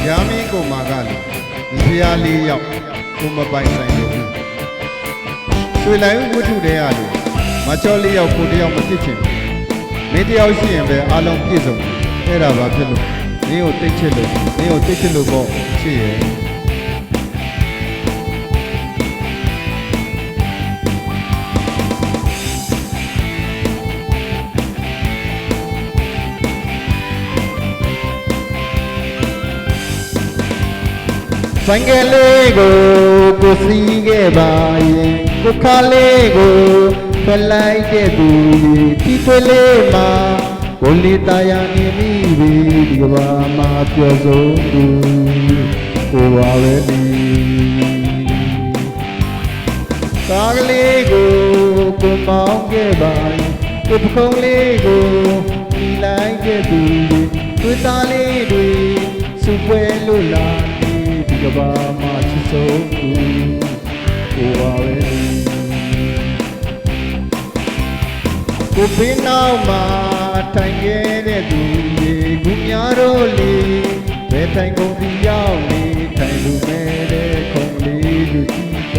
မင်းကိုမာကလေဒီဖျားလေးရောက်ကိုမပိုင်ဆိုင်လို့ရွှေလိုင်းဝတ္ထုတွေရလို့မချောလေးရောက်ကိုတယောက်မဖြစ်ချင်ဘူးမင်းတယောက်ရှိရင်ပဲအလုံးပြည့်စုံအဲ့ဒါဘာဖြစ်လို့မင်းကိုတိတ်ချစ်လို့ပေါ့ချစ်ရဲ့ဆိုင်ကလေးကိုစီးခဲ့ပါရင်ကိုခါလေးကိုဖလိုက်တဲ့သူဒီတွေ့လေးမှာကိုလေးတာယာနေမိပြီဒီကဘာမှာပြောဆုံးသူကိုပါပဲဒီကားကလေးကိုမောင်းခဲ့ပါရင်ကိုပခုံးလေးကိုဒီလိုက်တဲ့သူတွေ့သားလေးတွေစုပွဲလို့လာဒီကဘာမှာချစ်ဆုံးသူကိုပါပဲကိုပင်နောက်မှာထိုင်ခဲ့တဲ့သူတွေခုများတော့လေဘယ်ထိုင်ကုန်ဒီရောက်နေထိုင်လူမဲ့တဲ့ခုံလေးလူကြီးက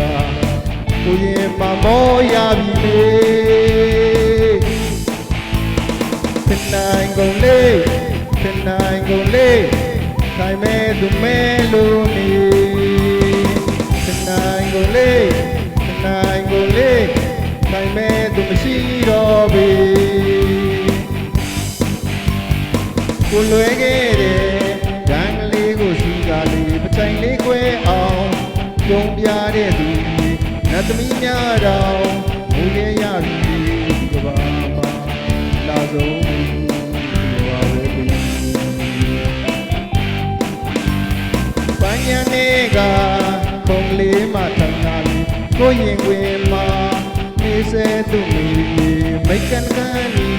ကိုရင်မမောရပြီလေပင်နိုင်ကုန်လေးထိုင်မဲ့သူမဲ့လို့နေနိုင်ကုန်လေးထိုင်မဲ့သူမရှိတော့ပြီကိုလွယ်ခဲ့တဲ့ဒန်းကလေးကိုစီကလေးပချိုင်လေးခွဲအောင်ကြုံပြတဲ့သူနတ်သမီးများတော်မူရရပြီဒီကဘာမှာလာဆုံးညနေကပုံလေးမှထိုင်လာပြီကိုရင်ခွင်မှာနေစေသူမိကန်ကန်နီ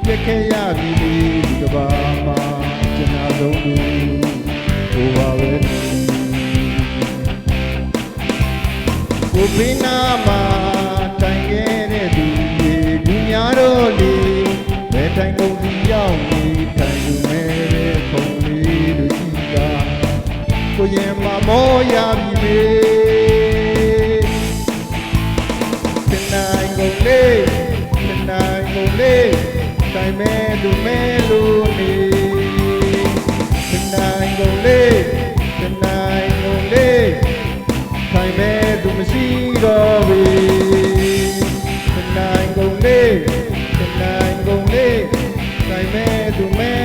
ပြခဲ့ရပြီဒီကဘာမှာကျွန်တော်ဆုံးသူကိုပါပဲကိုပင်နာမှာတိုင်ခဲ့တဲ့သူဒီများတော့လေဘယ်တိုင်ကုန်ဒီရောက်နေထိုင်သူမဲ့တဲ့ပုံလေးတို့ကြီးကကိုရင်မမောရပြီလေတနိုင်ကုန်လေးတိုင်မဲ့သူမဲ့လို့နေတနိုင်ကုန်လေးတိုင်မဲ့သူမရှိတော့ဘူးတနိုင်ကုန်လေးတိုင်မဲ့သူမဲ့